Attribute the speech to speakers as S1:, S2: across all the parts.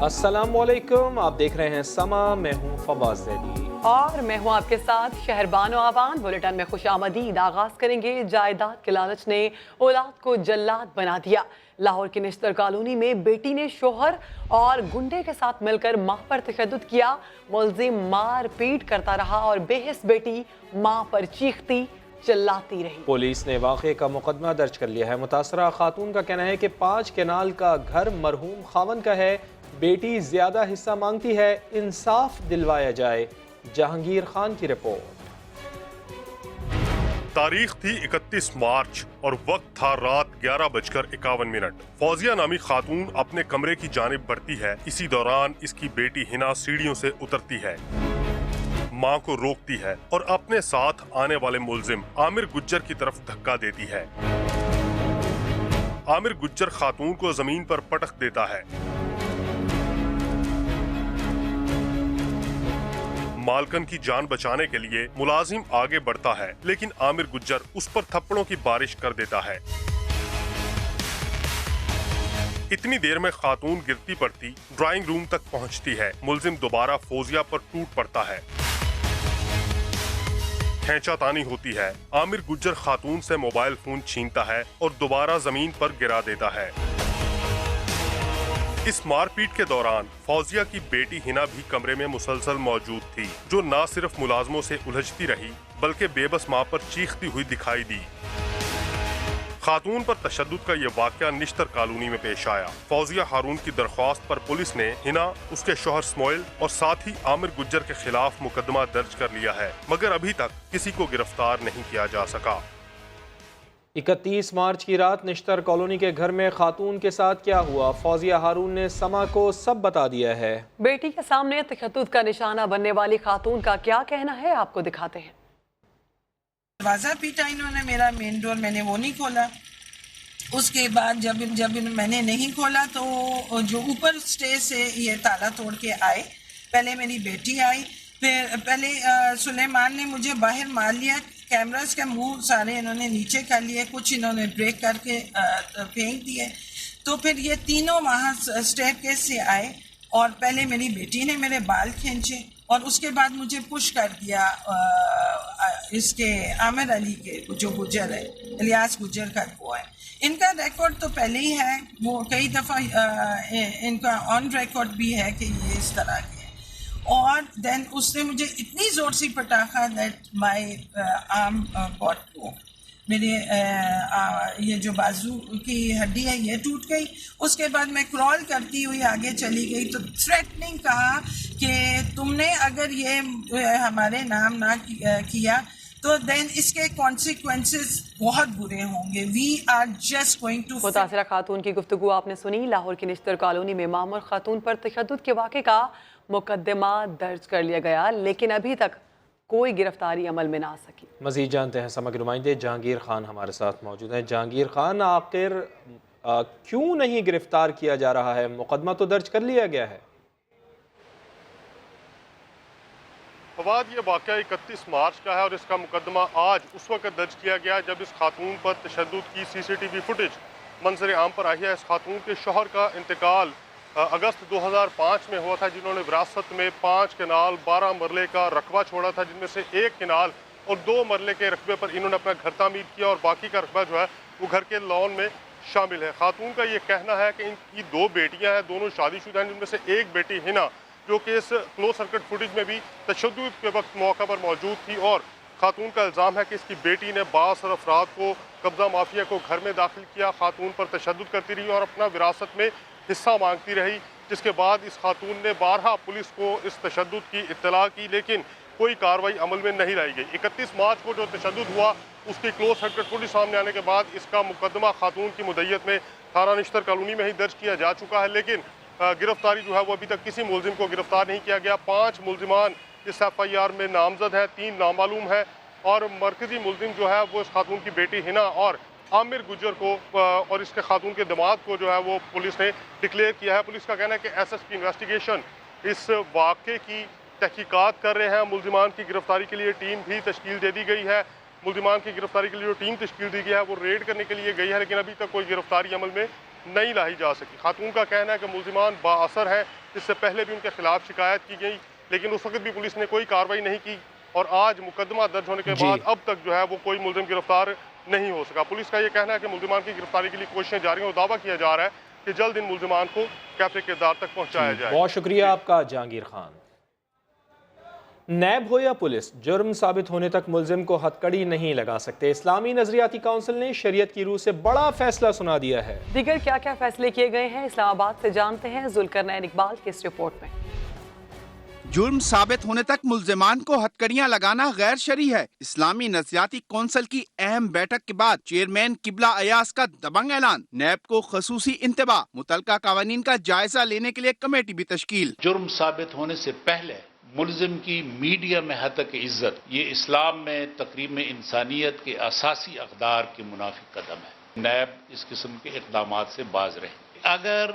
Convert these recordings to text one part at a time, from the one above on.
S1: السلام علیکم، آپ دیکھ رہے ہیں سما، میں ہوں فواز زیدی
S2: اور میں ہوں آپ کے ساتھ شہربان و آبان۔ بلیٹن میں خوش آمدید آغاز کریں گے۔ جائیداد کے لالچ نے اولاد کو جلاد بنا دیا۔ لاہور کی نشتر کالونی میں بیٹی نے شوہر اور گنڈے کے ساتھ مل کر ماں پر تشدد کیا۔ ملزم مار پیٹ کرتا رہا اور بے حس بیٹی ماں پر چیختی چلاتی رہی۔
S1: پولیس نے واقعے کا مقدمہ درج کر لیا ہے۔ متاثرہ خاتون کا کہنا ہے کہ 5 کنال کا گھر مرحوم خاوند کا ہے، بیٹی زیادہ حصہ مانگتی ہے، انصاف دلوایا جائے۔ جہانگیر خان کی رپورٹ۔
S3: تاریخ تھی 31 مارچ اور وقت تھا رات 11:51۔ فوزیہ نامی خاتون اپنے کمرے کی جانب بڑھتی ہے۔ اسی دوران اس کی بیٹی ہنا سیڑھیوں سے اترتی ہے، ماں کو روکتی ہے اور اپنے ساتھ آنے والے ملزم عامر گجر کی طرف دھکا دیتی ہے۔ عامر گجر خاتون کو زمین پر پٹخ دیتا ہے۔ مالکن کی جان بچانے کے لیے ملازم آگے بڑھتا ہے، لیکن عامر گجر اس پر تھپڑوں کی بارش کر دیتا ہے۔ اتنی دیر میں خاتون گرتی پڑتی ڈرائنگ روم تک پہنچتی ہے۔ ملزم دوبارہ فوزیہ پر ٹوٹ پڑتا ہے، کھینچا تانی ہوتی ہے۔ عامر گجر خاتون سے موبائل فون چھینتا ہے اور دوبارہ زمین پر گرا دیتا ہے۔ اس مار پیٹ کے دوران فوزیہ کی بیٹی ہنا بھی کمرے میں مسلسل موجود تھی، جو نہ صرف ملازموں سے الجھتی رہی بلکہ بے بس ماں پر چیختی ہوئی دکھائی دی۔ خاتون پر تشدد کا یہ واقعہ نشتر کالونی میں پیش آیا۔ فوزیہ ہارون کی درخواست پر پولیس نے ہنا، اس کے شوہر اسماعیل اور ساتھ ہی عامر گجر کے خلاف مقدمہ درج کر لیا ہے، مگر ابھی تک کسی کو گرفتار نہیں کیا جا سکا۔
S1: 31 مارچ کی رات نشتر کالونی کے گھر میں خاتون کے ساتھ کیا ہوا، فوزیہ ہارون نے سما کو سب بتا دیا ہے۔
S2: بیٹی کے سامنے تشدد کا نشانہ بننے والی خاتون کا کیا کہنا ہے، آپ کو دکھاتے ہیں۔
S4: دروازہ پیٹا انہوں نے میرا مین ڈور، میں نے وہ نہیں کھولا۔ اس کے بعد جب میں نے نہیں کھولا تو جو اوپر اسٹیج سے یہ تالا توڑ کے آئے، پہلے میری بیٹی آئی، پھر پہلے سلیمان نے مجھے باہر مار لیا، کیمراز کے منہ سارے انہوں نے نیچے کر لیے، کچھ انہوں نے بریک کر کے پھینک دیے۔ تو پھر یہ تینوں وہاں اسٹیئر کیس سے آئے اور پہلے میری بیٹی نے میرے بال کھینچے اور اس کے بعد مجھے پش کر دیا اس کے عامر علی کے، جو گجر ہے، الیاس گجر کا وہ ہے۔ ان کا ریکارڈ تو پہلے ہی ہے، وہ کئی دفعہ ان کا آن ریکارڈ بھی ہے کہ یہ اس طرح کے ہیں۔ اور دین اس نے مجھے اتنی زور سے پٹاخا that my arm got broken, میرے یہ جو بازو کی ہڈی ہے یہ ٹوٹ گئی۔ اس کے بعد میں کرال کرتی ہوئی آگے چلی گئی تو تھریٹننگ کہا کہ تم نے اگر یہ ہمارے نام نہ کیا تو دین اس کے کانسیکوینسز بہت برے ہوں گے۔ We are just going to.
S2: متاثرہ خاتون کی گفتگو آپ نے سنی۔ لاہور کی نشتر کالونی میں معمر خاتون پر تشدد کے واقعے کا مقدمہ درج کر لیا گیا، لیکن ابھی تک کوئی گرفتاری عمل میں نہ آ سکی۔
S1: مزید جانتے ہیں سما کے نمائندے جہانگیر خان ہمارے ساتھ موجود ہیں۔ جہانگیر خان، آخر کیوں نہیں گرفتار کیا جا رہا ہے؟ مقدمہ تو درج کر لیا گیا ہے۔
S3: فواد، یہ واقعہ 31 مارچ کا ہے اور اس کا مقدمہ آج اس وقت درج کیا گیا جب اس خاتون پر تشدد کی CCTV فوٹیج منظر عام پر آئی ہے۔ اس خاتون کے شوہر کا انتقال اگست 2005 میں ہوا تھا، جنہوں نے وراثت میں 5 کنال 12 مرلے کا رقبہ چھوڑا تھا، جن میں سے 1 کنال اور 2 مرلے کے رقبے پر انہوں نے اپنا گھر تعمیر کیا اور باقی کا رقبہ جو ہے وہ گھر کے لان میں شامل ہے۔ خاتون کا یہ کہنا ہے کہ ان کی 2 بیٹیاں ہیں، دونوں شادی شدہ ہیں، جن میں سے ایک بیٹی ہنا جو کہ اس کلوز سرکٹ فوٹیج میں بھی تشدد کے وقت موقع پر موجود تھی، اور خاتون کا الزام ہے کہ اس کی بیٹی نے بااثر افراد کو، قبضہ مافیا کو گھر میں داخل کیا، خاتون پر تشدد کرتی رہی اور اپنا وراثت میں حصہ مانگتی رہی، جس کے بعد اس خاتون نے بارہا پولیس کو اس تشدد کی اطلاع کی، لیکن کوئی کارروائی عمل میں نہیں لائی گئی۔ 31 مارچ کو جو تشدد ہوا اس کی کلوز سرکٹ فوٹیج سامنے آنے کے بعد اس کا مقدمہ خاتون کی مدعیت میں تھانہ نشتر کالونی میں ہی درج کیا جا چکا ہے، لیکن گرفتاری جو ہے وہ ابھی تک کسی ملزم کو گرفتار نہیں کیا گیا۔ 5 ملزمان اس FIR میں نامزد ہیں، 3 نامعلوم ہیں، اور مرکزی ملزم جو ہے وہ اس خاتون کی بیٹی ہنا اور عامر گجر کو اور اس کے خاتون کے دماد کو جو ہے وہ پولیس نے ڈکلیئر کیا ہے۔ پولیس کا کہنا ہے کہ SSP انویسٹیگیشن اس واقعے کی تحقیقات کر رہے ہیں۔ ملزمان کی گرفتاری کے لیے ٹیم بھی تشکیل دے دی گئی ہے۔ ملزمان کی گرفتاری کے لیے جو ٹیم تشکیل دی گئی ہے وہ ریڈ کرنے کے لیے گئی ہے، لیکن ابھی تک کوئی گرفتاری عمل میں نہیں لائی جا سکی۔ خاتون کا کہنا ہے کہ ملزمان بااثر ہیں، اس سے پہلے بھی ان کے خلاف شکایت کی گئی لیکن اس وقت بھی پولیس نے کوئی کارروائی نہیں کی اور آج مقدمہ درج ہونے کے بعد اب تک جو ہے وہ کوئی ملزم گرفتار نہیں ہو سکا۔ پولیس کا یہ کہنا ہے کہ ملزمان کی گرفتاری کے لیے کوششیں جاری ہیں اور دعویٰ کیا جا رہا ہے کہ جلد ان ملزمان کو کیفے کردار تک پہنچایا جائے۔
S1: بہت شکریہ آپ کا جہانگیر خان۔ نیب ہو یا پولیس، جرم ثابت ہونے تک ملزم کو ہتھکڑی نہیں لگا سکتے۔ اسلامی نظریاتی کونسل نے شریعت کی روح سے بڑا فیصلہ سنا دیا ہے۔
S2: دیگر کیا کیا فیصلے کیے گئے ہیں، اسلام آباد سے جانتے ہیں ذوالقرنین اقبال کی اس رپورٹ میں۔
S5: جرم ثابت ہونے تک ملزمان کو ہتھکڑیاں لگانا غیر شرعی ہے۔ اسلامی نظریاتی کونسل کی اہم بیٹھک کے بعد چیئرمین قبلہ ایاز کا دبنگ اعلان، نیب کو خصوصی انتباہ، متعلقہ قوانین کا جائزہ لینے کے لیے کمیٹی بھی تشکیل۔
S6: جرم ثابت ہونے سے پہلے ملزم کی میڈیا میں حتک عزت، یہ اسلام میں تقریم انسانیت کے اساسی اقدار کے منافی قدم ہے۔ نیب اس قسم کے اقدامات سے باز رہے۔ اگر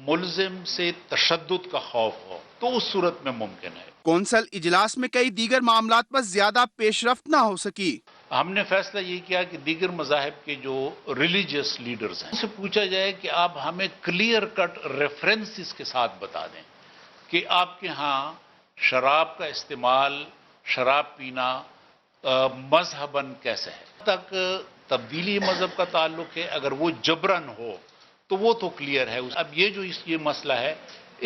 S6: ملزم سے تشدد کا خوف ہو تو اس صورت میں ممکن ہے۔
S5: کونسل اجلاس میں کئی دیگر معاملات پر زیادہ پیش رفت نہ ہو سکی۔
S6: ہم نے فیصلہ یہ کیا کہ دیگر مذاہب کے جو ریلیجیس لیڈرز ہیں ان سے پوچھا جائے کہ آپ ہمیں کلیئر کٹ ریفرنسز کے ساتھ بتا دیں کہ آپ کے ہاں شراب کا استعمال، شراب پینا مذہباً کیسے ہے۔ تک تبدیلی مذہب کا تعلق ہے، اگر وہ جبرن ہو تو وہ تو کلیئر ہے۔ اب یہ مسئلہ ہے،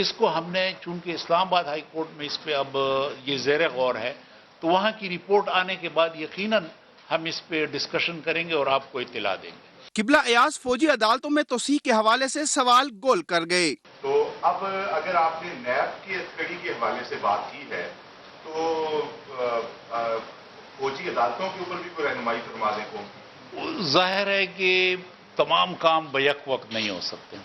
S6: اس کو ہم نے چونکہ اسلام آباد ہائی کورٹ میں اس پہ اب یہ زیر غور ہے تو وہاں کی رپورٹ آنے کے بعد یقیناً ہم اس پہ ڈسکشن کریں گے اور آپ کو اطلاع دیں گے۔
S5: قبلہ ایاز فوجی عدالتوں میں توسیع کے حوالے سے سوال گول کر گئے۔
S7: تو اب اگر آپ نے نیب کی ہتھکڑی کے حوالے سے بات کی ہے تو فوجی عدالتوں کے اوپر بھی کوئی رہنمائی فرما دیں کو؟
S6: ظاہر ہے کہ تمام کام بیک وقت نہیں ہو سکتے۔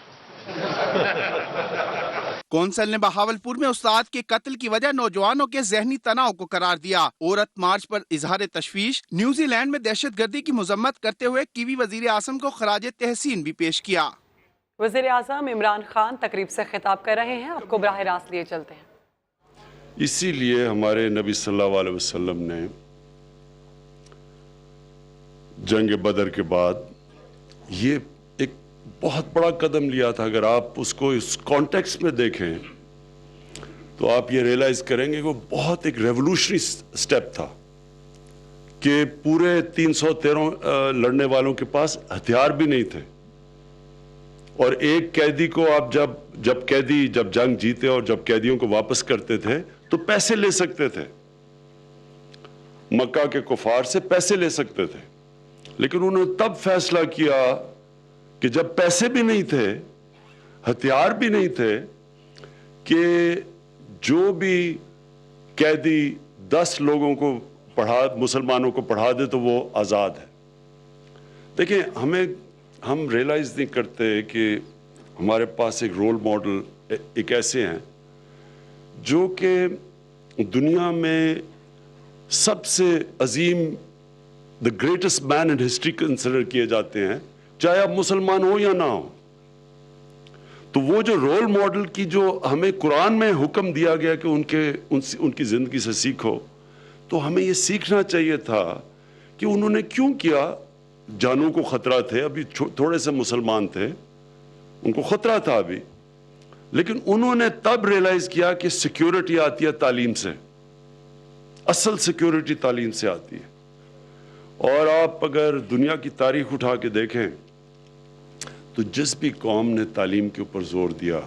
S5: کونسل نے بہاولپور میں استاد کے قتل کی وجہ نوجوانوں کے ذہنی تناؤ کو قرار دیا۔ عورت مارچ پر اظہار تشویش، نیوزی لینڈ میں دہشت گردی کی مذمت کرتے ہوئے کیوی وزیر اعظم کو خراج تحسین بھی پیش کیا۔
S2: وزیر اعظم عمران خان تقریب سے خطاب کر رہے ہیں، آپ کو براہ راست لیے چلتے ہیں۔
S8: اسی لیے ہمارے نبی صلی اللہ علیہ وسلم نے جنگ بدر کے بعد یہ ایک بہت بڑا قدم لیا تھا۔ اگر آپ اس کو اس کانٹیکسٹ میں دیکھیں تو آپ یہ ریئلائز کریں گے کہ وہ بہت ایک ریولوشنری سٹیپ تھا کہ پورے 313 لڑنے والوں کے پاس ہتھیار بھی نہیں تھے، اور ایک قیدی کو آپ جب قیدی جنگ جیتے اور جب قیدیوں کو واپس کرتے تھے تو پیسے لے سکتے تھے، مکہ کے کفار سے پیسے لے سکتے تھے، لیکن انہوں نے تب فیصلہ کیا کہ جب پیسے بھی نہیں تھے، ہتھیار بھی نہیں تھے، کہ جو بھی قیدی 10 لوگوں کو مسلمانوں کو پڑھا دے تو وہ آزاد ہے۔ دیکھیں، ہم ریئلائز نہیں کرتے کہ ہمارے پاس ایک رول ماڈل ایک ایسے ہیں جو کہ دنیا میں سب سے عظیم the greatest man in history consider کیے جاتے ہیں، چاہے آپ مسلمان ہو یا نہ ہو۔ تو وہ جو رول ماڈل کی جو ہمیں قرآن میں حکم دیا گیا کہ ان کی زندگی سے سیکھو، تو ہمیں یہ سیکھنا چاہیے تھا کہ انہوں نے کیوں کیا۔ جانوں کو خطرہ تھے، ابھی تھوڑے سے مسلمان تھے، ان کو خطرہ تھا ابھی، لیکن انہوں نے تب ریئلائز کیا کہ سیکیورٹی آتی ہے تعلیم سے، اصل سیکیورٹی تعلیم سے آتی ہے۔ اور آپ اگر دنیا کی تاریخ اٹھا کے دیکھیں تو جس بھی قوم نے تعلیم کے اوپر زور دیا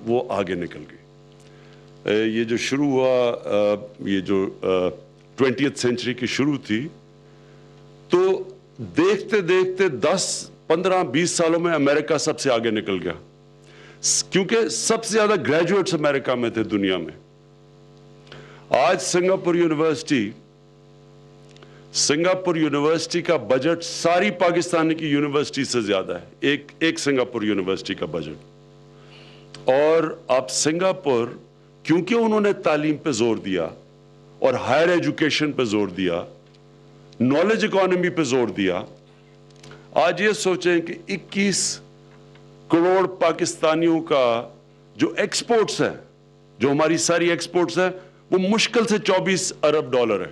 S8: وہ آگے نکل گئی۔ یہ جو شروع ہوا، یہ جو 20th سینچری کی شروع تھی، تو دیکھتے دیکھتے 10 15 20 سالوں میں امریکہ سب سے آگے نکل گیا، کیونکہ سب سے زیادہ گریجویٹس امریکہ میں تھے دنیا میں۔ آج سنگاپور یونیورسٹی کا بجٹ ساری پاکستانی کی یونیورسٹی سے زیادہ ہے، ایک سنگاپور یونیورسٹی کا بجٹ۔ اور اب سنگاپور، کیونکہ انہوں نے تعلیم پہ زور دیا اور ہائر ایجوکیشن پہ زور دیا، نالج اکانومی پہ زور دیا، آج یہ سوچیں کہ 21 کروڑ پاکستانیوں کا جو ایکسپورٹس ہے، جو ہماری ساری ایکسپورٹس ہے، وہ مشکل سے 24 ارب ڈالر ہے۔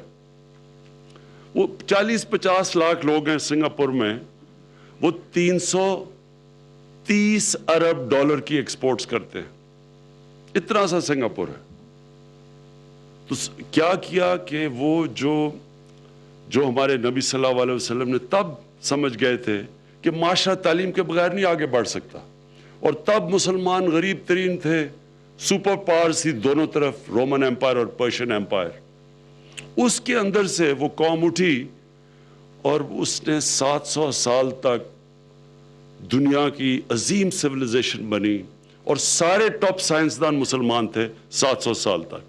S8: وہ 40-50 لاکھ لوگ ہیں سنگاپور میں، وہ 300 30 अरब डॉलर की एक्सपोर्ट्स करते हैं, इतना सा सिंगापुर है। तो क्या किया कि वो जो हमारे नबी सल्लल्लाहु अलैहि वसल्लम ने तब समझ गए थे कि माशरा तालीम के बगैर नहीं आगे बढ़ सकता, और तब मुसलमान गरीब तरीन थे, सुपर पावर्स थी दोनों तरफ, रोमन एम्पायर और पर्शियन एम्पायर। उसके अंदर से वो कौम उठी और उसने 700 साल तक दुनिया की अजीम सिविलाइजेशन बनी, और सारे टॉप साइंसदान मुसलमान थे 700 साल तक,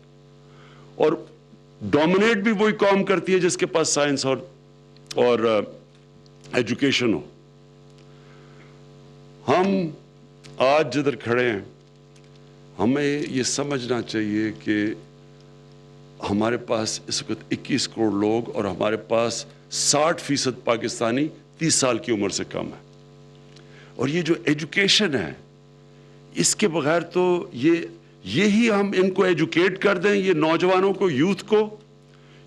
S8: और डोमिनेट भी वही कौम करती है जिसके पास साइंस और एजुकेशन हो। हम आज जिधर खड़े हैं, हमें ये समझना चाहिए कि हमारे पास इस वक्त 21 करोड़ लोग, और हमारे पास 60% पाकिस्तानी 30 साल की उम्र से कम है। और ये जो एजुकेशन है, इसके बगैर तो यही हम इनको एजुकेट कर दें, ये नौजवानों को, यूथ को,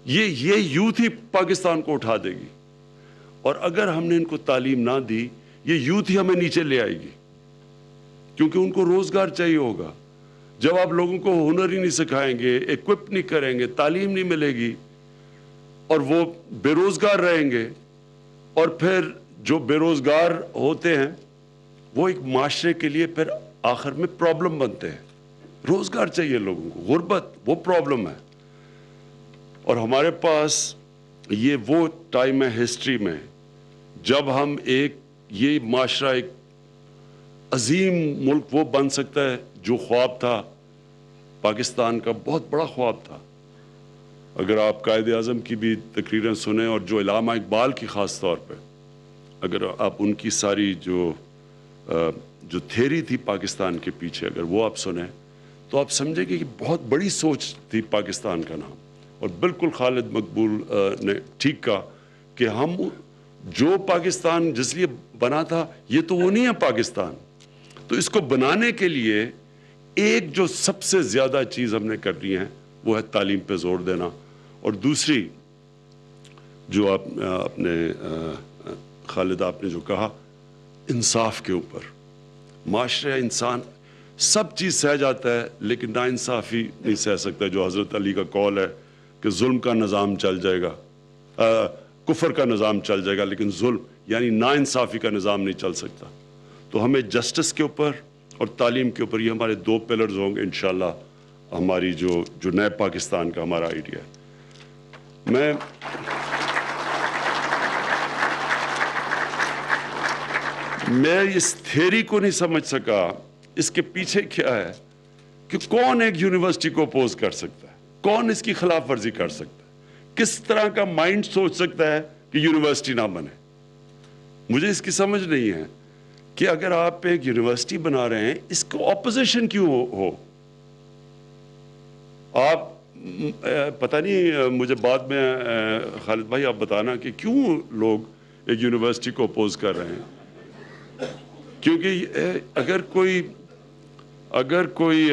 S8: ये यूथ ही पाकिस्तान को उठा देगी। और अगर हमने इनको तालीम ना दी, ये यूथ ही हमें नीचे ले आएगी, क्योंकि उनको रोजगार चाहिए होगा। जब आप लोगों को हुनर ही नहीं सिखाएंगे, इक्विप नहीं करेंगे, तालीम नहीं मिलेगी, और वो बेरोजगार रहेंगे, और फिर जो बेरोजगार होते हैं वो एक माशरे के लिए फिर आखिर में प्रॉब्लम बनते हैं। रोजगार चाहिए लोगों को, गुर्बत वो प्रॉब्लम है। और हमारे पास ये वो टाइम है हिस्ट्री में जब हम ये माशरा एक अजीम मुल्क वो बन सकता है जो ख्वाब था पाकिस्तान का, बहुत बड़ा ख्वाब था। अगर आप कायद आज़म की भी तकरीरें सुने, और जो इलामा इकबाल की ख़ास तौर पे, अगर आप उनकी सारी जो थ्योरी थी पाकिस्तान के पीछे, अगर वो आप सुने, तो आप समझेंगे कि बहुत बड़ी सोच थी पाकिस्तान का नाम। और बिल्कुल खालिद मकबूल ने ठीक कहा कि हम जो पाकिस्तान जिस लिए बना था, ये तो वो नहीं है पाकिस्तान। तो इसको बनाने के लिए एक जो सबसे ज़्यादा चीज़ हमने करनी है वो है तालीम पे ज़ोर देना, और दूसरी जो आपने खालिद आपने जो कहा, इंसाफ के ऊपर। माशरे इंसान सब चीज़ सह जाता है, लेकिन नाइंसाफ़ी नहीं सह सकता। जो हज़रत अली का कौल है कि जुल्म का निज़ाम चल जाएगा, कुफर का निज़ाम चल जाएगा, लेकिन जुल्म यानी नाइंसाफ़ी का निज़ाम नहीं चल सकता। तो हमें जस्टिस के ऊपर और तालीम के ऊपर, ये हमारे 2 पिलर्स होंगे इंशाल्लाह, हमारी जो नए पाकिस्तान का हमारा आइडिया है। मैं इस थ्योरी को नहीं समझ सका, इसके पीछे क्या है कि कौन एक यूनिवर्सिटी को अपोज कर सकता है, कौन इसकी खिलाफ वर्जी कर सकता है, किस तरह का माइंड सोच सकता है कि यूनिवर्सिटी ना बने। मुझे इसकी समझ नहीं है कि अगर आप एक यूनिवर्सिटी बना रहे हैं, इसको ऑपोजिशन क्यों हो। आप पता नहीं, मुझे बाद में खालिद भाई आप बताना कि क्यों लोग एक यूनिवर्सिटी को अपोज कर रहे हैं। क्योंकि अगर कोई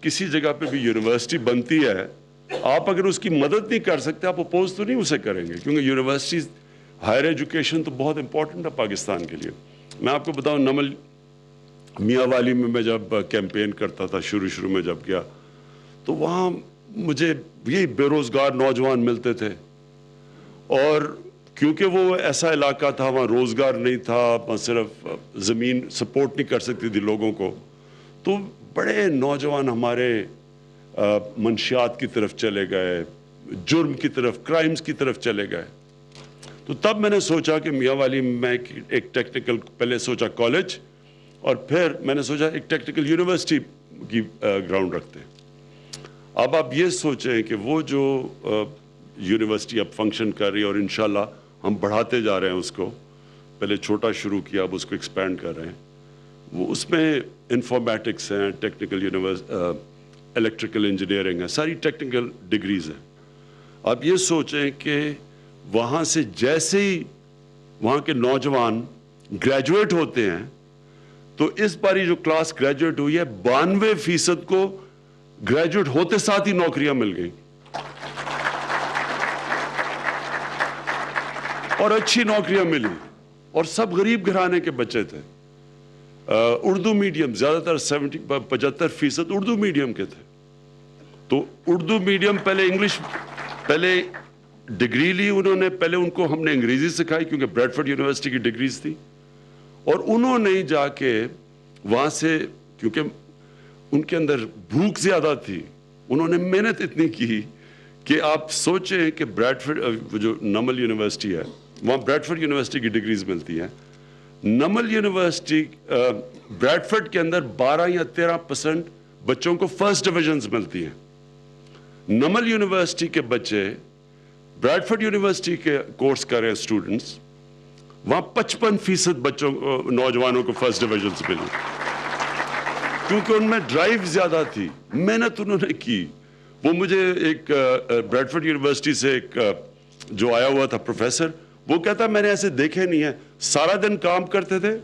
S8: किसी जगह पे भी यूनिवर्सिटी बनती है, आप अगर उसकी मदद नहीं कर सकते, आप अपोज तो नहीं उसे करेंगे, क्योंकि यूनिवर्सिटीज, हायर एजुकेशन तो बहुत इंपॉर्टेंट है पाकिस्तान के लिए। मैं आपको बताऊं, नमल मियाँ वाली में मैं जब कैंपेन करता था, शुरू में जब गया, तो वहाँ मुझे यही बेरोजगार नौजवान मिलते थे, और क्योंकि वो ऐसा इलाका था, वहाँ रोज़गार नहीं था, वहाँ सिर्फ ज़मीन सपोर्ट नहीं कर सकती थी लोगों को, तो बड़े नौजवान हमारे मंशियात की तरफ चले गए, जुर्म की तरफ, क्राइम्स की तरफ चले गए। तो तब मैंने सोचा कि मियाँ वाली में एक टेक्निकल, पहले सोचा कॉलेज, और फिर मैंने सोचा एक टेक्निकल यूनिवर्सिटी की ग्राउंड रखते हैं। अब आप ये सोचें कि वो जो यूनिवर्सिटी अब फंक्शन कर रही है, और इंशाल्लाह हम बढ़ाते जा रहे हैं उसको, पहले छोटा शुरू किया, अब उसको एक्सपैंड कर रहे हैं। वो उसमें इंफॉर्मेटिक्स हैं, टेक्निकल इलेक्ट्रिकल इंजीनियरिंग है, सारी टेक्निकल डिग्रीज हैं। आप ये सोचें कि वहाँ से जैसे ही वहाँ के नौजवान ग्रेजुएट होते हैं, तो इस बारी जो क्लास ग्रेजुएट हुई है, 92% को ग्रेजुएट होते साथ ही नौकरियां मिल गई, और अच्छी नौकरियां मिली, और सब गरीब घराने के बच्चे थे। اردو میڈیم زیادہ تر 75% اردو میڈیم کے تھے. تو اردو میڈیم پہلے انگلش پہلے ڈگری لی انہوں نے, پہلے ان کو ہم نے انگریزی سکھائی کیونکہ بریڈفورڈ یونیورسٹی کی ڈگریز تھی, اور انہوں نے جا کے وہاں سے, کیونکہ ان کے اندر بھوک زیادہ تھی, انہوں نے محنت اتنی کی کہ آپ سوچیں کہ بریڈفورڈ جو نمل یونیورسٹی ہے وہاں بریڈفورڈ یونیورسٹی کی ڈگریز ملتی ہیں. نمل یونیورسٹی بریڈفورڈ کے اندر 12 یا 13% بچوں کو فرسٹ ڈویژنز ملتی ہیں. نمل یونیورسٹی کے بچے بریڈفورڈ یونیورسٹی کے کورس کر رہے ہیں اسٹوڈنٹس, وہاں 55% بچوں کو, نوجوانوں کو فرسٹ ڈویژنز ملی, کیونکہ ان میں ڈرائیو زیادہ تھی, محنت انہوں نے کی. وہ مجھے ایک بریڈفورڈ یونیورسٹی سے ایک جو آیا ہوا تھا پروفیسر, وہ کہتا میں نے ایسے دیکھے نہیں ہیں, سارا دن کام کرتے تھے,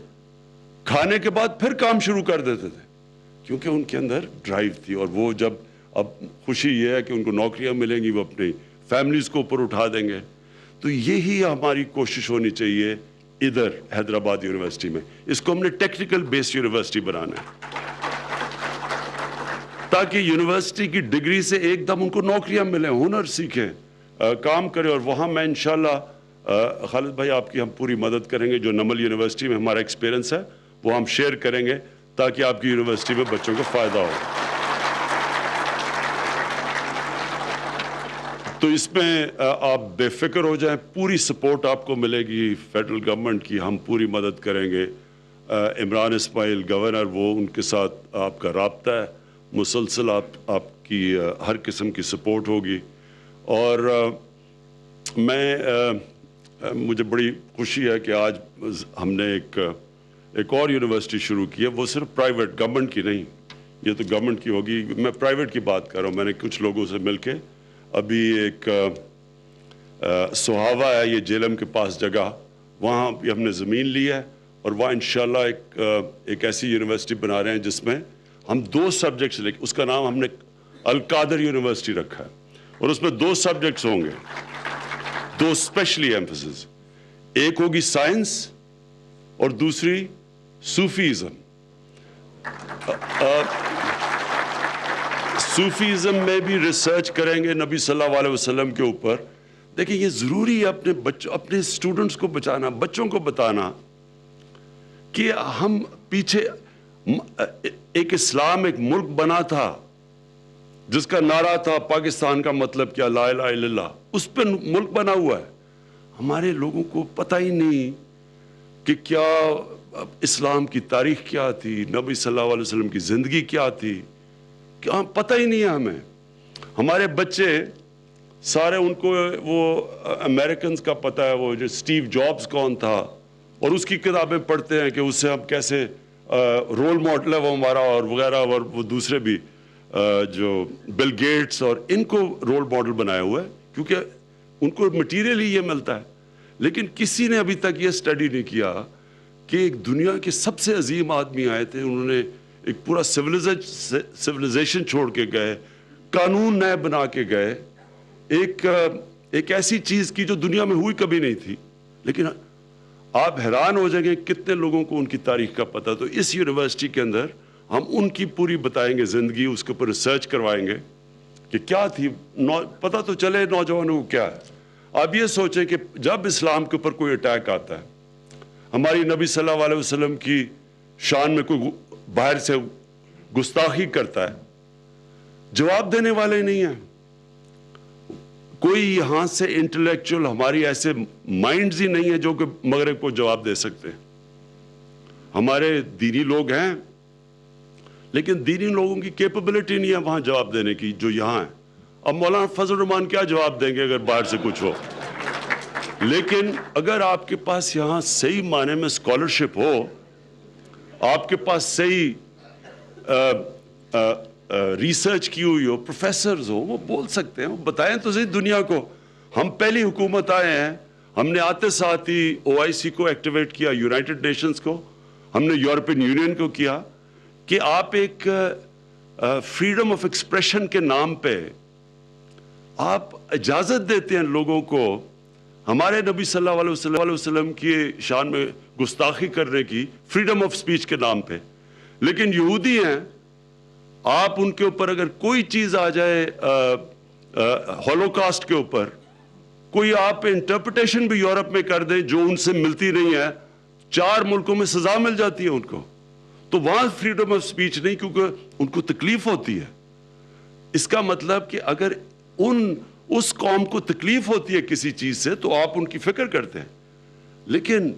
S8: کھانے کے بعد پھر کام شروع کر دیتے تھے, کیونکہ ان کے اندر ڈرائیو تھی. اور وہ جب, اب خوشی یہ ہے کہ ان کو نوکریاں ملیں گی, وہ اپنی فیملیز کو اوپر اٹھا دیں گے. تو یہی ہماری کوشش ہونی چاہیے ادھر حیدرآباد یونیورسٹی میں. اس کو ہم نے ٹیکنیکل بیسڈ یونیورسٹی بنانا ہے تاکہ یونیورسٹی کی ڈگری سے ایک دم ان کو نوکریاں ملیں, ہنر سیکھیں, کام کریں. اور وہاں میں انشاءاللہ خالد بھائی آپ کی ہم پوری مدد کریں گے. جو نمل یونیورسٹی میں ہمارا ایکسپیرینس ہے وہ ہم شیئر کریں گے تاکہ آپ کی یونیورسٹی میں بچوں کو فائدہ ہو. تو اس میں آپ بے فکر ہو جائیں, پوری سپورٹ آپ کو ملے گی فیڈرل گورنمنٹ کی, ہم پوری مدد کریں گے. عمران اسماعیل گورنر, وہ ان کے ساتھ آپ کا رابطہ ہے مسلسل, آپ کی ہر قسم کی سپورٹ ہوگی. اور مجھے بڑی خوشی ہے کہ آج ہم نے ایک اور یونیورسٹی شروع کی ہے, وہ صرف پرائیویٹ, گورنمنٹ کی نہیں, یہ تو گورنمنٹ کی ہوگی, میں پرائیویٹ کی بات کر رہا ہوں. میں نے کچھ لوگوں سے مل کے ابھی ایک سہاوا ہے, یہ جیلم کے پاس جگہ, وہاں بھی ہم نے زمین لی ہے, اور وہاں انشاءاللہ ایک ایسی یونیورسٹی بنا رہے ہیں جس میں ہم 2 سبجیکٹس لے کے, اس کا نام ہم نے القادر یونیورسٹی رکھا ہے, اور اس میں 2 سبجیکٹس ہوں گے, 2 اسپیشلی ایمفسس, ایک ہوگی سائنس اور دوسری صوفیزم. صوفیزم میں بھی ریسرچ کریں گے نبی صلی اللہ علیہ وسلم کے اوپر. دیکھیں یہ ضروری ہے اپنے بچوں, اپنے اسٹوڈنٹس کو بچانا, بچوں کو بتانا کہ ہم پیچھے, ایک اسلام ایک ملک بنا تھا جس کا نعرہ تھا پاکستان کا مطلب کیا, لا الہ الا اللہ, اس پہ ملک بنا ہوا ہے. ہمارے لوگوں کو پتہ ہی نہیں کہ کیا اسلام کی تاریخ کیا تھی, نبی صلی اللہ علیہ وسلم کی زندگی کیا تھی, کیا پتہ ہی نہیں ہے ہمیں. ہمارے بچے سارے, ان کو وہ امریکنز کا پتہ ہے, وہ جو سٹیو جابز کون تھا, اور اس کی کتابیں پڑھتے ہیں کہ اس سے ہم کیسے رول ماڈل ہے وہ ہمارا, اور وغیرہ, اور وہ دوسرے بھی جو بل گیٹس, اور ان کو رول ماڈل بنایا ہوا ہے کیونکہ ان کو مٹیریل ہی یہ ملتا ہے. لیکن کسی نے ابھی تک یہ سٹڈی نہیں کیا کہ ایک دنیا کے سب سے عظیم آدمی آئے تھے, انہوں نے ایک پورا سویلائزیشن چھوڑ کے گئے, قانون نئے بنا کے گئے, ایک ایسی چیز کی جو دنیا میں ہوئی کبھی نہیں تھی. لیکن آپ حیران ہو جائیں گے کتنے لوگوں کو ان کی تاریخ کا پتہ. تو اس یونیورسٹی کے اندر ہم ان کی پوری بتائیں گے زندگی, اس کے اوپر ریسرچ کروائیں گے کہ کیا تھی, پتہ تو چلے نوجوانوں کو کیا ہے. آپ یہ سوچیں کہ جب اسلام کے اوپر کوئی اٹیک آتا ہے, ہماری نبی صلی اللہ علیہ وسلم کی شان میں کوئی باہر سے گستاخی کرتا ہے, جواب دینے والے نہیں ہیں. کوئی یہاں سے انٹلیکچوئل, ہماری ایسے مائنڈز ہی نہیں ہیں جو کہ مغرب کو جواب دے سکتے. ہمارے دینی لوگ ہیں لیکن دینی لوگوں کی کیپبلٹی نہیں ہے وہاں جواب دینے کی جو یہاں ہے. اب مولانا فضل الرحمان کیا جواب دیں گے اگر باہر سے کچھ ہو. لیکن اگر آپ کے پاس یہاں صحیح معنی میں اسکالرشپ ہو, آپ کے پاس صحیح ریسرچ کی ہوئی ہو, پروفیسرز ہو, وہ بول سکتے ہیں, وہ بتائیں تو صحیح دنیا کو. ہم پہلی حکومت آئے ہیں, ہم نے آتے ساتھ ہی OIC کو ایکٹیویٹ کیا, یونائٹڈ نیشنز کو, ہم نے یورپین یونین کو کیا کہ آپ ایک فریڈم آف ایکسپریشن کے نام پہ آپ اجازت دیتے ہیں لوگوں کو ہمارے نبی صلی اللہ علیہ وسلم کی شان میں گستاخی کرنے کی فریڈم آف سپیچ کے نام پہ. لیکن یہودی ہیں, آپ ان کے اوپر اگر کوئی چیز آ جائے ہولوکاسٹ کے اوپر, کوئی آپ انٹرپریٹیشن بھی یورپ میں کر دیں جو ان سے ملتی نہیں ہے, 4 ملکوں میں سزا مل جاتی ہے ان کو. تو وہاں فریڈم آف سپیچ نہیں, کیونکہ ان کو تکلیف ہوتی ہے. اس کا مطلب کہ اگر اس قوم کو تکلیف ہوتی ہے کسی چیز سے تو آپ ان کی فکر کرتے ہیں, لیکن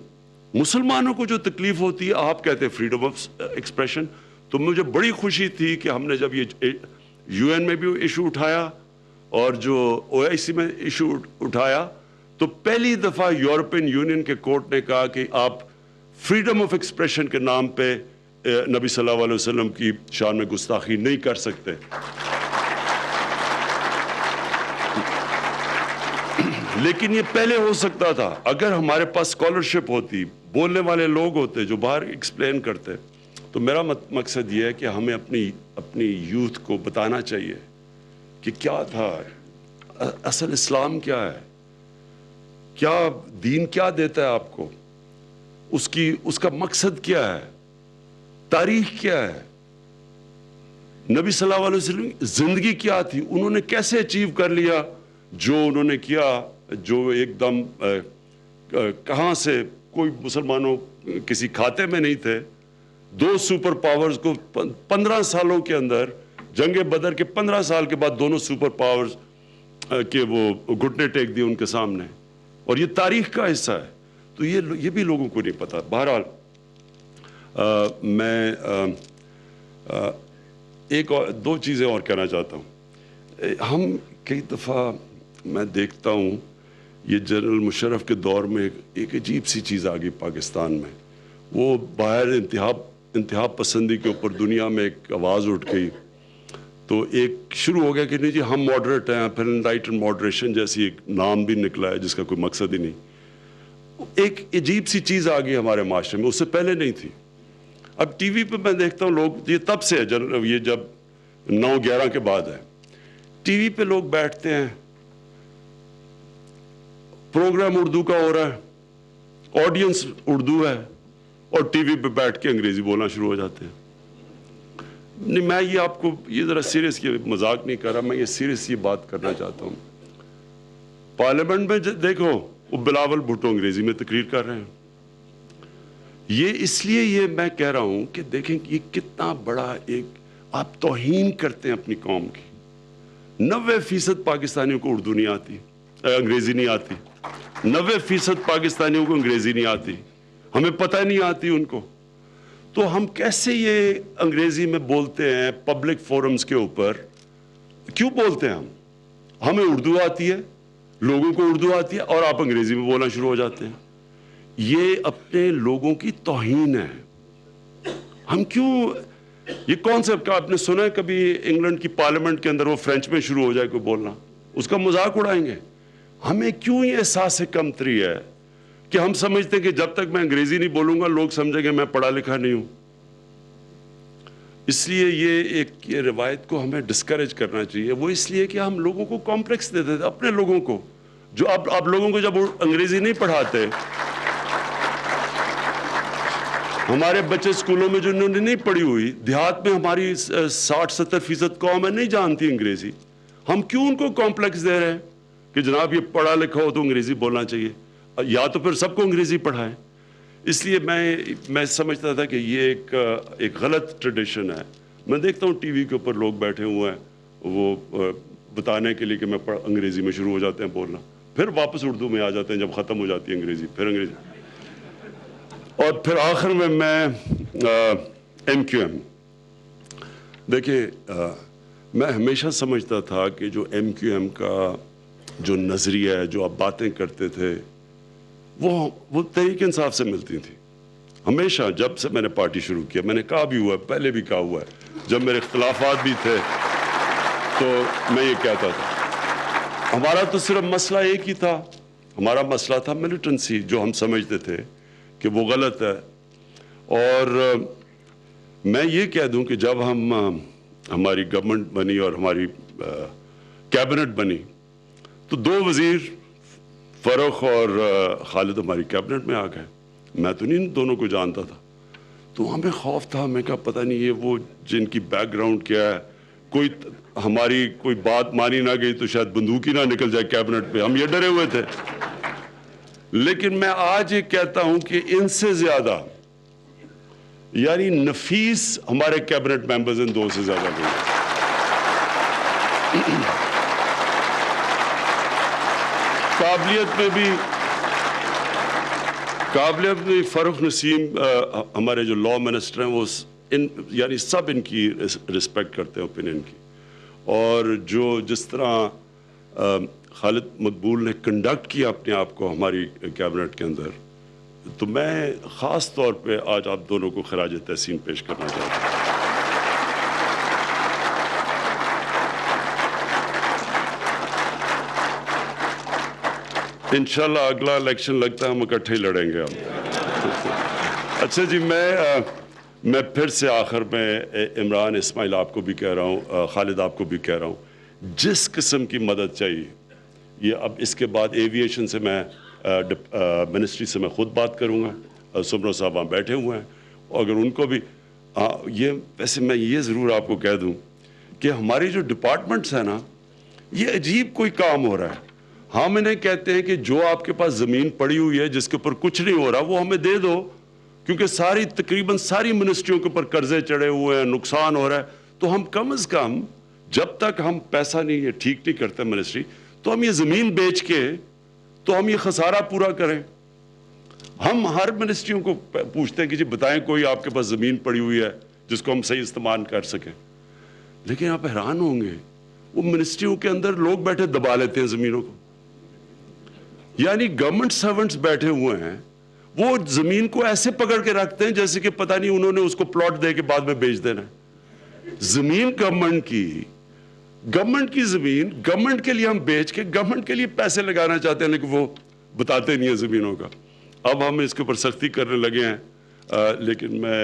S8: مسلمانوں کو جو تکلیف ہوتی ہے آپ کہتے ہیں فریڈم آف ایکسپریشن. تو مجھے بڑی خوشی تھی کہ ہم نے جب یہ یو این میں بھی ایشو اٹھایا اور جو او آئی سی میں ایشو اٹھایا, تو پہلی دفعہ یورپین یونین کے کورٹ نے کہا کہ آپ فریڈم آف ایکسپریشن کے نام پہ نبی صلی اللہ علیہ وسلم کی شان میں گستاخی نہیں کر سکتے. لیکن یہ پہلے ہو سکتا تھا اگر ہمارے پاس اسکالرشپ ہوتی, بولنے والے لوگ ہوتے جو باہر ایکسپلین کرتے. تو میرا مقصد یہ ہے کہ ہمیں اپنی یوتھ کو بتانا چاہیے کہ کیا تھا اصل اسلام, کیا ہے, کیا دین کیا دیتا ہے آپ کو, اس کا مقصد کیا ہے, تاریخ کیا ہے, نبی صلی اللہ علیہ وسلم زندگی کیا تھی, انہوں نے کیسے اچیو کر لیا جو انہوں نے کیا, جو ایک دم کہاں سے, کوئی مسلمانوں کسی کھاتے میں نہیں تھے. 2 سپر پاورز کو 15 سالوں کے اندر, جنگ بدر کے 15 سال کے بعد دونوں سپر پاورز کے وہ گھٹنے ٹیک دیے ان کے سامنے, اور یہ تاریخ کا حصہ ہے. تو یہ بھی لوگوں کو نہیں پتا. بہرحال میں ایک اور 2 چیزیں اور کہنا چاہتا ہوں. ہم کئی دفعہ میں دیکھتا ہوں یہ جنرل مشرف کے دور میں ایک عجیب سی چیز آ گئی پاکستان میں. وہ باہر انتہا پسندی کے اوپر دنیا میں ایک آواز اٹھ گئی, تو ایک شروع ہو گیا کہ نہیں جی ہم ماڈریٹ ہیں, پھر انلائٹ اینڈ ماڈریشن جیسی ایک نام بھی نکلا ہے جس کا کوئی مقصد ہی نہیں. ایک عجیب سی چیز آ گئی ہمارے معاشرے میں, اس سے پہلے نہیں تھی. اب ٹی وی پہ میں دیکھتا ہوں لوگ, یہ تب سے ہے, یہ جب 9-11 کے بعد ہے, ٹی وی پہ لوگ بیٹھتے ہیں, پروگرام اردو کا ہو رہا ہے, آڈینس اردو ہے, اور ٹی وی پہ بیٹھ کے انگریزی بولنا شروع ہو جاتے ہیں. نہیں, میں یہ آپ کو یہ ذرا سیریس, یہ مذاق نہیں کر رہا, میں یہ سیریس یہ بات کرنا چاہتا ہوں. پارلیمنٹ میں دیکھو وہ بلاول بھٹو انگریزی میں تقریر کر رہے ہیں. یہ اس لیے یہ میں کہہ رہا ہوں کہ دیکھیں کہ یہ کتنا بڑا ایک آپ توہین کرتے ہیں اپنی قوم کی. 90% پاکستانیوں کو اردو نہیں آتی, انگریزی نہیں آتی. 90% پاکستانیوں کو انگریزی نہیں آتی, ہمیں پتہ نہیں آتی ان کو. تو ہم کیسے یہ انگریزی میں بولتے ہیں پبلک فورمز کے اوپر؟ کیوں بولتے ہیں ہمیں اردو آتی ہے, لوگوں کو اردو آتی ہے, اور آپ انگریزی میں بولنا شروع ہو جاتے ہیں. یہ اپنے لوگوں کی توہین ہے. ہم کیوں, یہ کانسیپٹ آپ نے سنا ہے کبھی انگلینڈ کی پارلیمنٹ کے اندر وہ فرینچ میں شروع ہو جائے کوئی بولنا, اس کا مذاق اڑائیں گے. ہمیں کیوں یہ احساس کمتری ہے کہ ہم سمجھتے ہیں کہ جب تک میں انگریزی نہیں بولوں گا لوگ سمجھیں گے میں پڑھا لکھا نہیں ہوں. اس لیے یہ روایت کو ہمیں ڈسکریج کرنا چاہیے. وہ اس لیے کہ ہم لوگوں کو کمپلیکس دیتے تھے, اپنے لوگوں کو, جو آپ لوگوں کو جب انگریزی نہیں پڑھاتے, ہمارے بچے اسکولوں میں جو انہوں نے نہیں پڑھی ہوئی, دیہات میں ہماری 60-70% قوم ہے نہیں جانتی انگریزی, ہم کیوں ان کو کمپلیکس دے رہے ہیں کہ جناب یہ پڑھا لکھا ہو تو انگریزی بولنا چاہیے, یا تو پھر سب کو انگریزی پڑھائیں. اس لیے میں سمجھتا تھا کہ یہ ایک غلط ٹریڈیشن ہے. میں دیکھتا ہوں ٹی وی کے اوپر لوگ بیٹھے ہوئے ہیں, وہ بتانے کے لیے کہ میں انگریزی میں شروع ہو جاتے ہیں بولنا, پھر واپس اردو میں آ جاتے ہیں جب ختم ہو جاتی ہے انگریزی, پھر انگریزی, اور پھر آخر میں ایم کیو ایم. دیکھیں, میں ہمیشہ سمجھتا تھا کہ جو ایم کیو ایم کا جو نظریہ ہے, جو آپ باتیں کرتے تھے, وہ تحریک انصاف سے ملتی تھی. ہمیشہ جب سے میں نے پارٹی شروع کیا, میں نے کہا بھی ہوا ہے, پہلے بھی کہا ہوا ہے, جب میرے اختلافات بھی تھے تو میں یہ کہتا تھا. ہمارا تو صرف مسئلہ ایک ہی تھا, ہمارا مسئلہ تھا ملیٹنسی, جو ہم سمجھتے تھے کہ وہ غلط ہے. اور میں یہ کہہ دوں کہ جب ہماری گورنمنٹ بنی اور ہماری کیبنٹ بنی تو 2 وزیر फरुख और खालिद हमारी कैबिनेट में आ गए। मैं तो नहीं इन दोनों को जानता था, तो हमें खौफ था। मैं कहा पता नहीं ये वो जिनकी बैकग्राउंड क्या है, कोई हमारी कोई बात मानी ना गई तो शायद बंदूक ही ना निकल जाए कैबिनेट पे, हम ये डरे हुए थे। लेकिन मैं आज ये कहता हूं कि इनसे ज्यादा यानी नफीस हमारे कैबिनेट मेंबर्स इन दो से ज्यादा नहीं। काबिलियत में फरुख नसीम हमारे जो लॉ मिनिस्टर हैं वो यानी सब इनकी रिस्पेक्ट करते हैं ओपिनियन की। और जो जिस तरह खालिद मकबूल ने कंडक्ट किया अपने आप को हमारी कैबिनेट के अंदर, तो मैं ख़ास तौर पे आज आप दोनों को खराज तहसीन पेश करना चाहता हूँ। इंशाल्लाह अगला इलेक्शन लगता है हम इकट्ठे ही लड़ेंगे हम। अच्छा जी, मैं फिर से आखिर में इमरान इस्माइल आपको भी कह रहा हूँ, खालिद आपको भी कह रहा हूँ, जिस किस्म की मदद चाहिए ये अब इसके बाद एविएशन से मैं मिनिस्ट्री से मैं खुद बात करूँगा। सुमरो साहब वहाँ बैठे हुए हैं, अगर उनको भी ये वैसे मैं ये ज़रूर आपको कह दूँ कि हमारी जो डिपार्टमेंट्स हैं ना, ये अजीब कोई काम हो रहा है। हम इन्हें कहते हैं कि जो आपके पास ज़मीन पड़ी हुई है जिसके ऊपर कुछ नहीं हो रहा वो हमें दे दो, क्योंकि तकरीबन सारी मिनिस्ट्रियों के ऊपर कर्जे चढ़े हुए हैं, नुकसान हो रहा है। तो हम कम से कम जब तक हम पैसा नहीं ये ठीक नहीं करते मिनिस्ट्री, तो हम ये ज़मीन बेच के तो हम ये खसारा पूरा करें। हम हर मिनिस्ट्रियों को पूछते हैं कि जी बताएं कोई आपके पास ज़मीन पड़ी हुई है जिसको हम सही इस्तेमाल कर सकें। लेकिन आप हैरान होंगे, वो मिनिस्ट्रियों के अंदर लोग बैठे दबा लेते हैं ज़मीनों को। यानी गवर्नमेंट सर्वेंट्स बैठे हुए हैं, वो जमीन को ऐसे पकड़ के रखते हैं जैसे कि पता नहीं उन्होंने उसको प्लॉट दे के बाद में बेच देना है। जमीन गवर्नमेंट की जमीन गवर्नमेंट के लिए हम बेच के गवर्नमेंट के लिए पैसे लगाना चाहते हैं, लेकिन वो बताते नहीं है जमीनों का। अब हम इसके ऊपर सख्ती करने लगे हैं। लेकिन मैं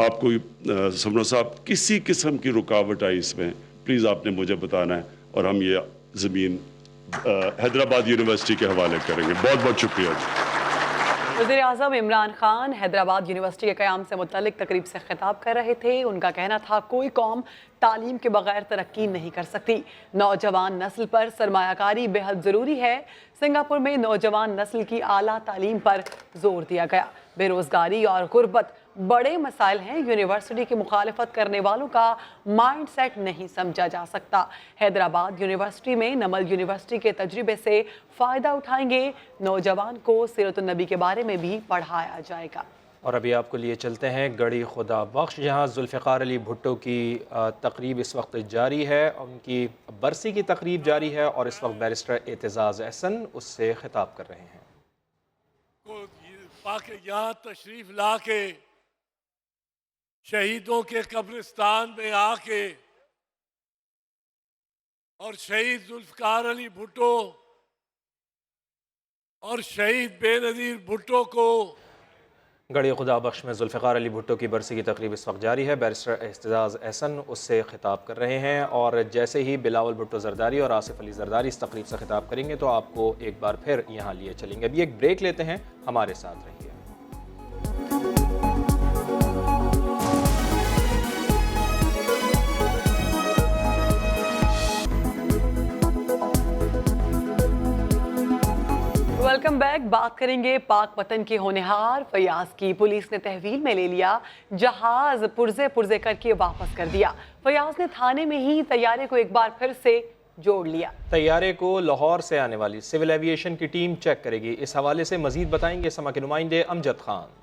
S8: आपको समरो साहब, किसी किस्म की रुकावट आई इसमें, प्लीज आपने मुझे बताना है और हम ये जमीन हैदराबाद यूनिवर्सिटी के हवाले करेंगे। बहुत बहुत शुक्रिया।
S2: वज़ीर-ए-आज़म इमरान खान हैदराबाद यूनिवर्सिटी के क़याम से मुतल्लिक तकरीब से खिताब कर रहे थे। उनका कहना था कोई कौम तालीम के बगैर तरक्की नहीं कर सकती। नौजवान नस्ल पर सरमायाकारी बेहद ज़रूरी है। सिंगापुर में नौजवान नस्ल की आला तालीम पर जोर दिया गया। बेरोज़गारी और गुर्बत बड़े मसाइल हैं। यूनिवर्सिटी की मुखालफत करने वालों का माइंड सेट नहीं समझा जा सकता। हैदराबाद यूनिवर्सिटी में नमल यूनिवर्सिटी के तजर्बे से फ़ायदा उठाएंगे। नौजवान को सीरत-उन-नबी के बारे में भी पढ़ाया जाएगा।
S1: और अभी आपको लिए चलते हैं गड़ी खुदा बख्श, जहाँ जुल्फ़िकार अली भुट्टो की तकरीब इस वक्त जारी है। उनकी बरसी की तकरीब जारी है और इस वक्त बैरिस्टर एतजाज़ अहसन उससे खिताब कर रहे हैं।
S9: यहाँ तशरीफ ला के शहीदों के कब्रिस्तान में आके और शहीद जुल्फ़िकार अली भुट्टो और शहीद बेनज़ीर भुट्टो को
S1: गड़ी खुदा बख्श में जुल्फ़िकार अली भुट्टो की बरसी की तकरीब इस वक्त जारी है। बैरिस्टर एतजाज़ अहसन उससे खिताब कर रहे हैं और जैसे ही बिलावल भुट्टो ज़रदारी और आसिफ अली ज़रदारी इस तकरीब से खिताब करेंगे तो आपको एक बार फिर यहाँ लिए चलेंगे। अभी एक ब्रेक लेते हैं, हमारे साथ रहिए।
S2: Welcome back. बात करेंगे पाक वतन के होनहार फयाज की। पुलिस ने तहवील में ले लिया, जहाज पुर्जे पुर्जे करके वापस कर दिया। फयाज ने थाने में ही तैयारे को एक बार फिर से जोड़ लिया।
S1: तैयारे को लाहौर से आने वाली सिविल एविएशन की टीम चेक करेगी। इस हवाले से मजीद बताएंगे समा के नुमाइंदे अमजद खान।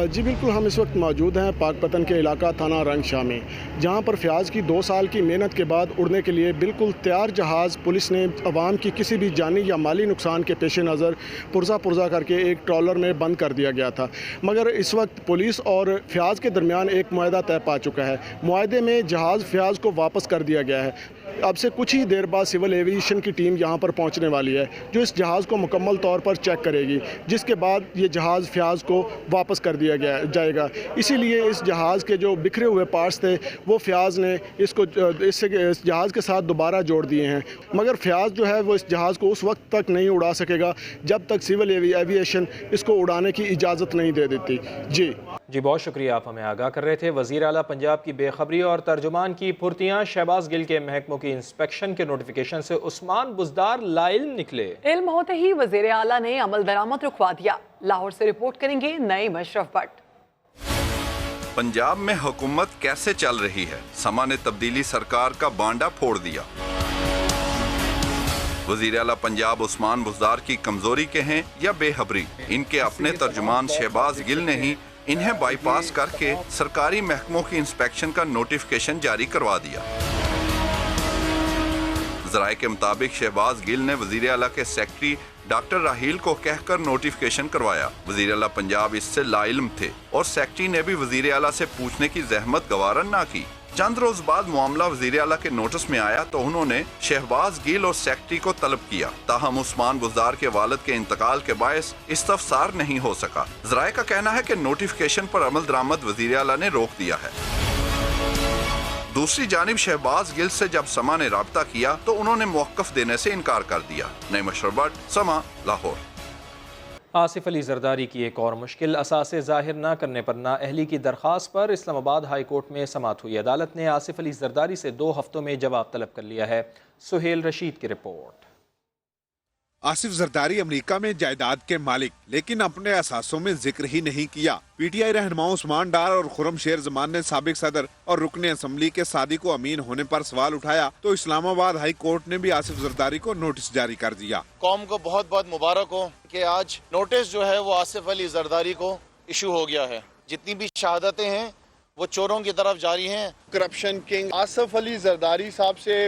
S10: जी बिल्कुल, हम इस वक्त मौजूद हैं पाकपतन के इलाका थाना रंगशाह में, जहां पर फयाज की 2 साल की मेहनत के बाद उड़ने के लिए बिल्कुल तैयार जहाज़ पुलिस ने अवाम की किसी भी जानी या माली नुकसान के पेश नज़र पुर्जा करके एक ट्रॉलर में बंद कर दिया गया था। मगर इस वक्त पुलिस और फयाज के दरमियान एक मुआहदा तय पा चुका है। मुआहदे में जहाज़ फयाज को वापस कर दिया गया है। अब से कुछ ही देर बाद सिविल एविएशन की टीम यहाँ पर पहुँचने वाली है, जो इस जहाज़ को मुकम्मल तौर पर चेक करेगी, जिसके बाद ये जहाज़ फयाज को वापस कर दिया जाएगा। इसीलिए इस जहाज़ के जो बिखरे हुए पार्ट्स थे वो फ़याज़ ने इस जहाज़ के साथ दोबारा जोड़ दिए हैं, मगर फ़याज़ जो है वो इस जहाज़ को उस वक्त तक नहीं उड़ा सकेगा जब तक सिविल एविएशन इसको उड़ाने की इजाज़त नहीं दे देती। जी
S1: बहुत शुक्रिया, आप हमें आगाह कर रहे थे। वज़ीर आला पंजाब की बेखबरी और तर्जुमान की फुर्तियाँ। शहबाज गिल के महकमों की इंस्पेक्शन के नोटिफिकेशन से उस्मान बुज़दार लाइल्म निकले।
S2: इल्म होते ही वज़ीर आला ने अमल दरामद रुकवा दिया। लाहौर से रिपोर्ट करेंगे नए मशरफ भट्ट।
S11: पंजाब में हुकूमत कैसे चल रही है? समा ने तब्दीली सरकार का बांडा फोड़ दिया। वज़ीर आला पंजाब उस्मान बुज़दार की कमजोरी के हैं या बेखबरी? इनके अपने तर्जुमान शहबाज गिल ने ही इन्हें बाईपास करके सरकारी महकमों की इंस्पेक्शन का नोटिफिकेशन जारी करवा दिया। ज़राए के मुताबिक शहबाज गिल ने वज़ीर आला के सेक्रेटरी डॉक्टर राहील को कहकर नोटिफिकेशन करवाया। वज़ीर आला पंजाब इससे लाइल्म थे और सेक्रेटरी ने भी वज़ीर आला से पूछने की जहमत गवारा ना की। चंद रोज बाद मामला वज़ीर आला के नोटिस में आया तो उन्होंने शहबाज गिल और सेक्रेटरी को तलब किया। ताहम उस्मान बुज़दार के वालिद के इंतकाल के बायस इस्तफसार नहीं हो सका। ज़राए का कहना है कि नोटिफिकेशन पर अमल दरामद वज़ीर आला ने रोक दिया है। दूसरी जानिब शहबाज गिल से जब समा ने राब्ता किया तो उन्होंने मौक़िफ़ देने से इनकार कर दिया। नई मशरफ भट्ट, समा, लाहौर।
S1: आसिफ अली जरदारी की एक और मुश्किल। असासे ज़ाहिर न करने पर नाअहली की दरख्वास्त पर इस्लामाबाद हाई कोर्ट में समाअत हुई। अदालत ने आसिफ अली जरदारी से 2 हफ्तों में जवाब तलब कर लिया है। सुहेल रशीद की रिपोर्ट।
S5: आसिफ जरदारी अमेरिका में जायदाद के मालिक, लेकिन अपने असासों में जिक्र ही नहीं किया। पीटीआई रहनुमा उस्मान डार और खुर्रम शेर जमान ने साबिक सदर और रुकने असम्बली के सादिक अमीन होने पर सवाल उठाया तो इस्लामाबाद हाई कोर्ट ने भी आसिफ जरदारी को नोटिस जारी कर दिया।
S12: कौम को बहुत बहुत मुबारक हो कि आज नोटिस जो है वो आसिफ अली जरदारी को इशू हो गया है। जितनी भी शहादतें हैं वो चोरों की तरफ जारी हैं।
S13: करप्शन किंग आसिफ अली जरदारी साहब से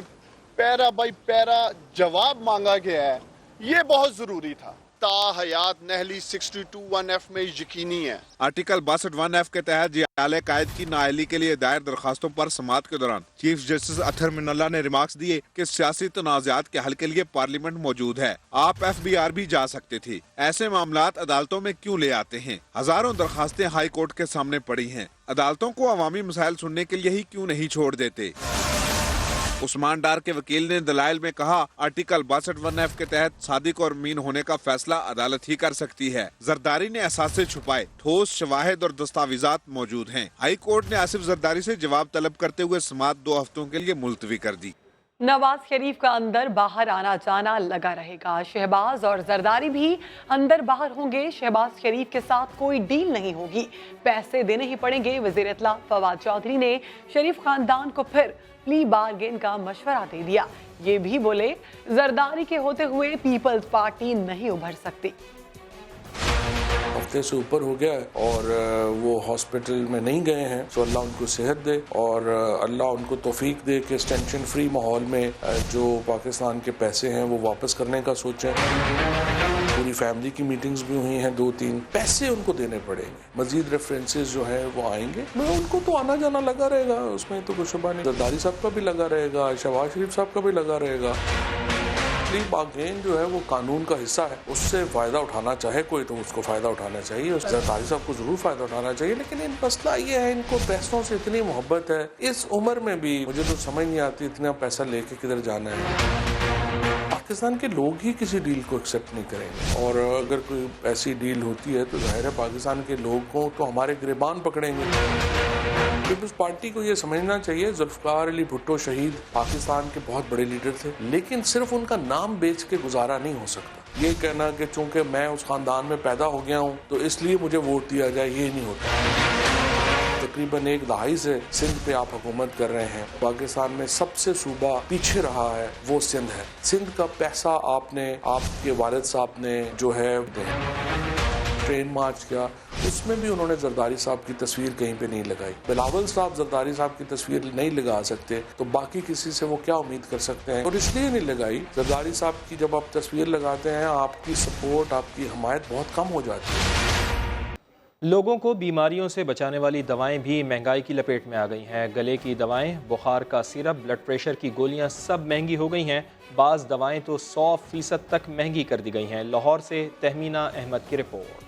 S13: पैरा बाई पैरा जवाब मांगा गया है, ये बहुत जरूरी था। ताहयात नहली 62(1)F में यकीनी है।
S5: आर्टिकल 62(1)F के तहत जियाले कायद की नाअहली के लिए दायर दरखास्तों पर समाअत के दौरान चीफ जस्टिस अतहर मिनल्ला ने रिमार्क्स दिए कि सियासी तनाज़ात के हल के लिए पार्लियामेंट मौजूद है, आप FBR भी जा सकते थे। ऐसे मामलात अदालतों में क्यों ले आते हैं? हजारों दरखास्तें हाई कोर्ट के सामने पड़ी हैं, अदालतों को अवामी मसाइल सुनने के लिए ही क्यों नहीं छोड़ देते? उस्मान डार के वकील ने दलाइल में कहा, आर्टिकल 62(1)F के तहत सादिक और अमीन होने का फैसला अदालत ही कर सकती है। जरदारी ने असासे छुपाए, ठोस शवाहिद और दस्तावेजात मौजूद हैं। हाई कोर्ट ने आसिफ जरदारी से जवाब तलब करते हुए समाअत 2 हफ्तों के लिए मुलतवी कर दी।
S2: नवाज शरीफ का अंदर बाहर आना जाना लगा रहेगा। शहबाज और जरदारी भी अंदर बाहर होंगे। शहबाज शरीफ के साथ कोई डील नहीं होगी, पैसे देने ही पड़ेंगे। वजीर इत्तला फवाद चौधरी ने शरीफ खानदान को फिर प्ली बार्गेन का मशवरा दे दिया। ये भी बोले जरदारी के होते हुए पीपल्स पार्टी नहीं उभर सकती।
S14: हफ्ते से ऊपर हो गया है और वो हॉस्पिटल में नहीं गए हैं, तो अल्लाह उनको सेहत दे और अल्लाह उनको तौफीक दे कि इस टेंशन फ्री माहौल में जो पाकिस्तान के पैसे हैं वो वापस करने का सोचें। पूरी फैमिली की मीटिंग्स भी हुई हैं 2-3, पैसे उनको देने पड़ेंगे। मजीद रेफरेंसेस जो है वो आएंगे, उनको तो आना जाना लगा रहेगा, उसमें तो कोई शुबा नहीं। जरदारी साहब का भी लगा रहेगा, शहबाज शरीफ साहब का भी लगा रहेगा। प्ली बार्गेन जो है वो कानून का हिस्सा है, उससे फ़ायदा उठाना चाहे कोई तो उसको फ़ायदा उठाना चाहिए। जरदारी साहब को ज़रूर फ़ायदा उठाना चाहिए, लेकिन इन मसला ये है, इनको पैसों से इतनी मोहब्बत है। इस उम्र में भी मुझे तो समझ नहीं आती इतना पैसा लेके किधर जाना है। पाकिस्तान के लोग ही किसी डील को एक्सेप्ट नहीं करेंगे, और अगर कोई ऐसी डील होती है तो जाहिर है पाकिस्तान के लोगों तो हमारे गिरबान पकड़ेंगे। पीपल्स पार्टी को ये समझना चाहिए, जुल्फकार अली भुट्टो शहीद पाकिस्तान के बहुत बड़े लीडर थे, लेकिन सिर्फ उनका नाम बेच के गुजारा नहीं हो सकता। ये कहना कि चूंकि मैं उस खानदान में पैदा हो गया हूँ तो इसलिए मुझे वोट दिया जाए, ये नहीं होता। तकरीबन 1 दहाई से सिंध पे आप हुकूमत कर रहे हैं। पाकिस्तान में सबसे सूबा पीछे रहा है वो सिंध है। सिंध का पैसा आपके वालिद साहब ने जो है ट्रेन मार्च किया, उसमें भी उन्होंने जरदारी साहब की तस्वीर कहीं पे नहीं लगाई। बिलावल साहब जरदारी साहब की तस्वीर नहीं लगा सकते तो बाकी किसी से वो क्या उम्मीद कर सकते हैं, और इसलिए नहीं लगाई। जरदारी साहब की जब आप तस्वीर लगाते हैं आपकी सपोर्ट, आपकी हमायत बहुत कम हो जाती है।
S1: लोगों को बीमारियों से बचाने वाली दवाएं भी महंगाई की लपेट में आ गई हैं। गले की दवाएं, बुखार का सिरप, ब्लड प्रेशर की गोलियां सब महंगी हो गई हैं। बाज़ दवाएं तो 100% तक महंगी कर दी गई हैं। लाहौर से तहमीना अहमद की रिपोर्ट।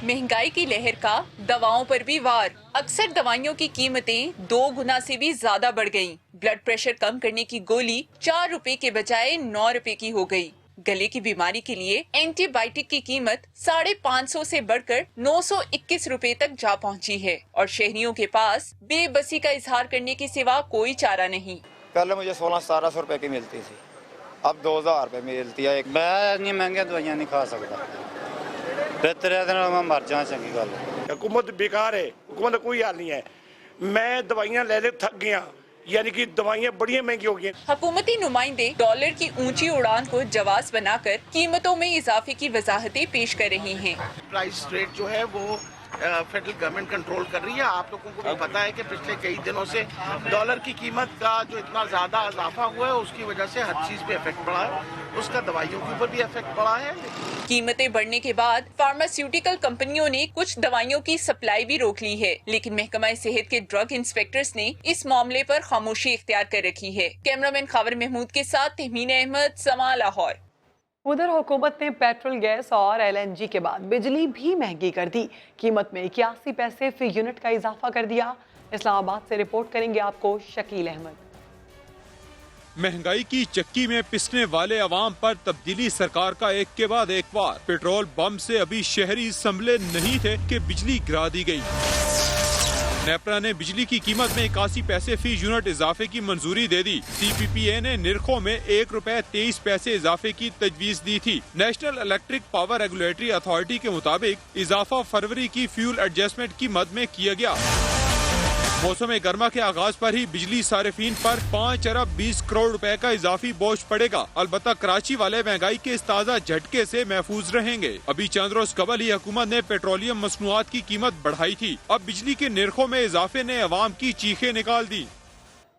S15: महंगाई की लहर का दवाओं पर भी वार। अक्सर दवाइयों की कीमतें 2 गुना से भी ज्यादा बढ़ गईं। ब्लड प्रेशर कम करने की गोली 4 रुपए के बजाय 9 रुपए की हो गई। गले की बीमारी के लिए एंटीबायोटिक की कीमत 550 से बढ़कर 921 रुपए तक जा पहुंची है और शहरियों के पास बेबसी का इजहार करने के सिवा कोई चारा नहीं।
S16: पहले मुझे 1600-1700 रुपए की मिलती थी, अब 2000 रुपए मिलती है। मैं इतनी महंगी दवाइयां नहीं खा सकता, बेहतर है मैं मर जाऊं। चंगी गल
S17: हुकूमत बेकार है, हुकूमत का कोई हाल नहीं है। मैं दवाइयां ले थक गया, यानी कि दवाइयां बड़ी महंगी हो गई।
S15: हुकूमती नुमाइंदे डॉलर की ऊंची उड़ान को जवाब बनाकर कीमतों में इजाफे की वजाहतें पेश कर रही हैं।
S18: प्राइस रेट जो है वो फेडरल गवर्नमेंट कंट्रोल कर रही है। आप लोगों को भी पता है कि पिछले कई दिनों से डॉलर की कीमत का जो इतना ज़्यादा इजाफा हुआ है उसकी वजह से हर चीज़ पे इफेक्ट पड़ा है, उसका दवाइयों के ऊपर भी इफेक्ट पड़ा है।
S15: कीमतें बढ़ने के बाद फार्मास्यूटिकल कंपनियों ने कुछ दवाइयों की सप्लाई भी रोक ली है, लेकिन महकमा सेहत के ड्रग इंस्पेक्टर्स ने इस मामले पर खामोशी इख्तियार कर रखी है। कैमरामैन खावर महमूद के साथ तहमीन अहमद, समा, लाहौर।
S2: उधर हुकूमत ने पेट्रोल, गैस और LNG के बाद बिजली भी महंगी कर दी। कीमत में 81 पैसे फी यूनिट का इजाफा कर दिया। इस्लामाबाद से रिपोर्ट करेंगे आपको शकील अहमद।
S19: महंगाई की चक्की में पिसने वाले अवाम पर तब्दीली सरकार का एक के बाद एक वार। पेट्रोल बम से अभी शहरी संभले नहीं थे कि बिजली गिरा दी गई। नेपरा ने बिजली की कीमत में 81 पैसे फी यूनिट इजाफे की मंजूरी दे दी। CPPA ने निर्खों में 1 रुपए 23 पैसे इजाफे की तजवीज दी थी। National electric power regulatory authority के मुताबिक इजाफा फरवरी की फ्यूल एडजस्टमेंट की मद में किया गया। मौसम गर्मा के आगाज पर ही बिजली सारिफीन पर 5 अरब 20 करोड़ रुपए का इजाफी बोझ पड़ेगा। अलबत्ता कराची वाले महंगाई के इस ताज़ा झटके से महफूज रहेंगे। अभी चंद रोज कबल ही हुकूमत ने पेट्रोलियम मसनूआत की कीमत बढ़ाई थी। अब बिजली के निर्खों में इजाफे ने अवाम की चीखें निकाल दी।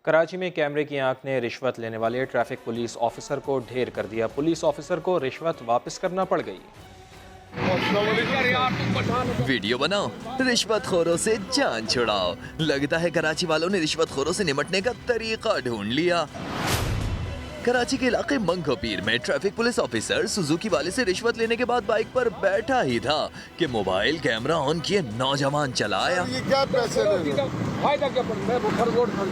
S1: कराची में कैमरे की आंख ने रिश्वत लेने वाले ट्रैफिक पुलिस ऑफिसर को ढेर कर दिया। पुलिस ऑफिसर को रिश्वत वापस करना पड़ गई।
S20: वीडियो बनाओ, रिश्वतखोरों से जान छुड़ाओ। लगता है कराची वालों ने रिश्वतखोरों से निपटने का तरीका ढूंढ लिया। कराची के इलाके मंगो पीर में ट्रैफिक पुलिस ऑफिसर सुजुकी वाले से रिश्वत लेने के बाद बाइक पर बैठा ही था कि मोबाइल कैमरा ऑन किए नौजवान चला आया।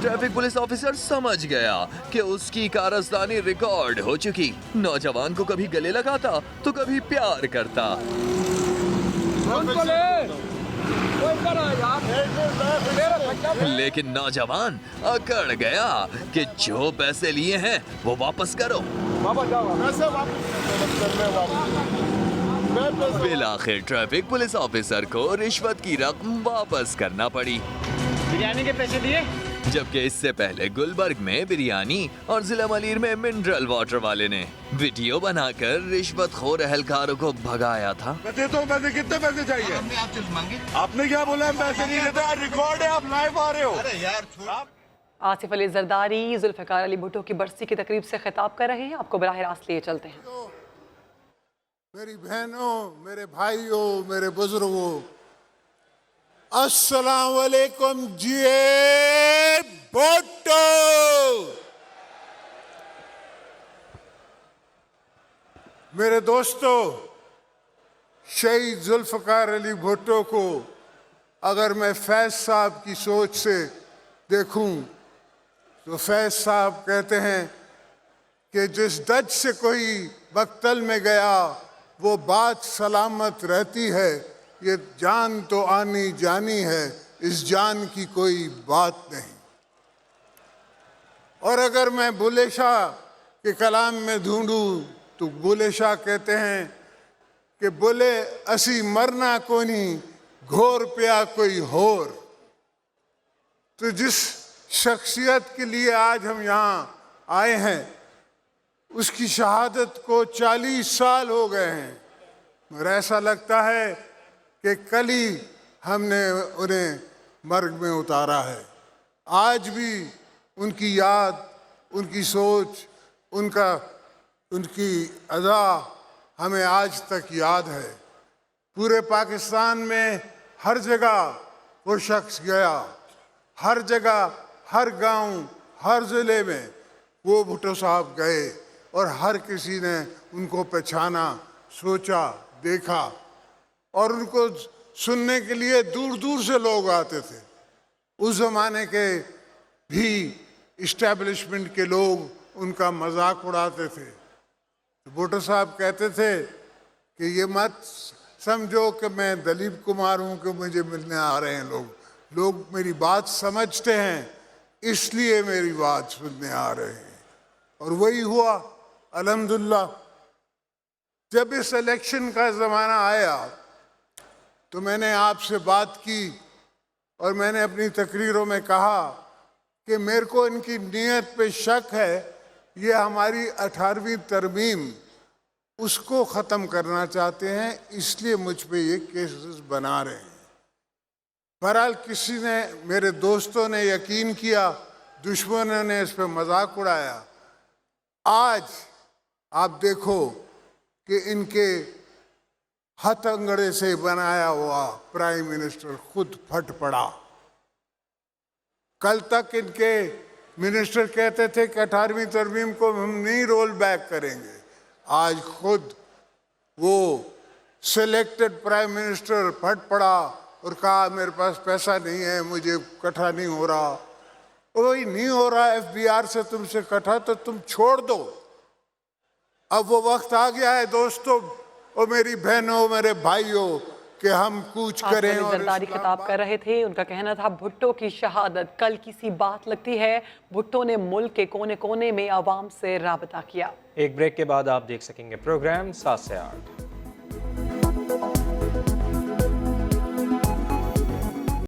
S20: ट्रैफिक पुलिस ऑफिसर समझ गया कि उसकी कारस्तानी रिकॉर्ड हो चुकी। नौजवान को कभी गले लगाता तो कभी प्यार करता। लेकिन नौजवान अकड़ गया कि जो पैसे लिए हैं वो वापस करो। बिलाखिर ट्रैफिक पुलिस ऑफिसर को रिश्वत की रकम वापस करना पड़ी।
S18: बिरयानी के पैसे दिए,
S20: जबकि इससे पहले गुलबर्ग में बिरयानी और जिला मलीर में मिनरल वाटर वाले ने वीडियो बनाकर रिश्वतखोर अहलकारों को भगाया था।
S17: तो पैसे कितने पैसे चाहिए?
S18: हमने आपसे मांगे।
S17: आपने क्या बोला? हम पैसे नहीं लेते। रिकॉर्ड है, आप लाइव आ रहे हो।
S18: अरे यार,
S2: आसिफ अली जरदारी जुल्फिकार अली भुट्टो की बरसी की तकरीब से खिताब कर रहे हैं। आपको बराह रास्त लिए चलते हैं।
S21: मेरी बहनों, मेरे भाइयों, मेरे बुजुर्गों, अस्सलाम वालेकुम जी भुट्टो। मेरे दोस्तों, शहीद जुल्फिकार अली भुट्टो को अगर मैं फैज साहब की सोच से देखूं तो फैज साहब कहते हैं कि जिस दज से कोई मक्तल में गया वो बात सलामत रहती है। ये जान तो आनी जानी है, इस जान की कोई बात नहीं। और अगर मैं बुल्ले शाह के कलाम में ढूंढूं तो बुल्ले शाह कहते हैं कि बोले असी मरना कोनी घोर पिया कोई होर। तो जिस शख्सियत के लिए आज हम यहाँ आए हैं उसकी शहादत को 40 साल हो गए हैं, मगर ऐसा लगता है कि कल ही हमने उन्हें मर्ग में उतारा है। आज भी उनकी याद, उनकी सोच, उनकी अदा हमें आज तक याद है। पूरे पाकिस्तान में हर जगह वो शख्स गया, हर जगह, हर गांव, हर ज़िले में वो भुट्टो साहब गए और हर किसी ने उनको पहचाना, सोचा, देखा और उनको सुनने के लिए दूर दूर से लोग आते थे। उस जमाने के भी इस्टेब्लिशमेंट के लोग उनका मजाक उड़ाते थे। तो भुट्टो साहब कहते थे कि ये मत समझो कि मैं दिलीप कुमार हूँ कि मुझे मिलने आ रहे हैं लोग मेरी बात समझते हैं इसलिए मेरी बात सुनने आ रहे हैं। और वही हुआ अल्हम्दुलिल्लाह। जब इस इलेक्शन का ज़माना आया तो मैंने आपसे बात की और मैंने अपनी तकरीरों में कहा कि मेरे को इनकी नीयत पे शक है, ये हमारी 18वीं तरमीम उसको ख़त्म करना चाहते हैं, इसलिए मुझ पे ये केसेस बना रहे हैं। बहरहाल किसी ने, मेरे दोस्तों ने यकीन किया, दुश्मनों ने इस पे मजाक उड़ाया। आज आप देखो कि इनके हथकंडे से बनाया हुआ प्राइम मिनिस्टर खुद फट पड़ा। कल तक इनके मिनिस्टर कहते थे कि 18वीं तरमीम को हम नहीं रोल बैक करेंगे, आज खुद वो सिलेक्टेड प्राइम मिनिस्टर फट पड़ा और कहा मेरे पास पैसा नहीं है, मुझे इकट्ठा नहीं हो रहा। वही नहीं हो रहा FBR से तुमसे इकट्ठा तो तुम छोड़ दो। अब वो वक्त आ गया है दोस्तों और मेरी बहनों, मेरे भाइयों, कि हम कूच करें। और
S2: जरदारी खिताब कर रहे थे। उनका कहना था भुट्टो की शहादत कल किसी बात लगती है। भुट्टो ने मुल्क के कोने कोने में आवाम से राबता किया।
S1: एक ब्रेक के बाद आप देख सकेंगे प्रोग्राम 7 से 8।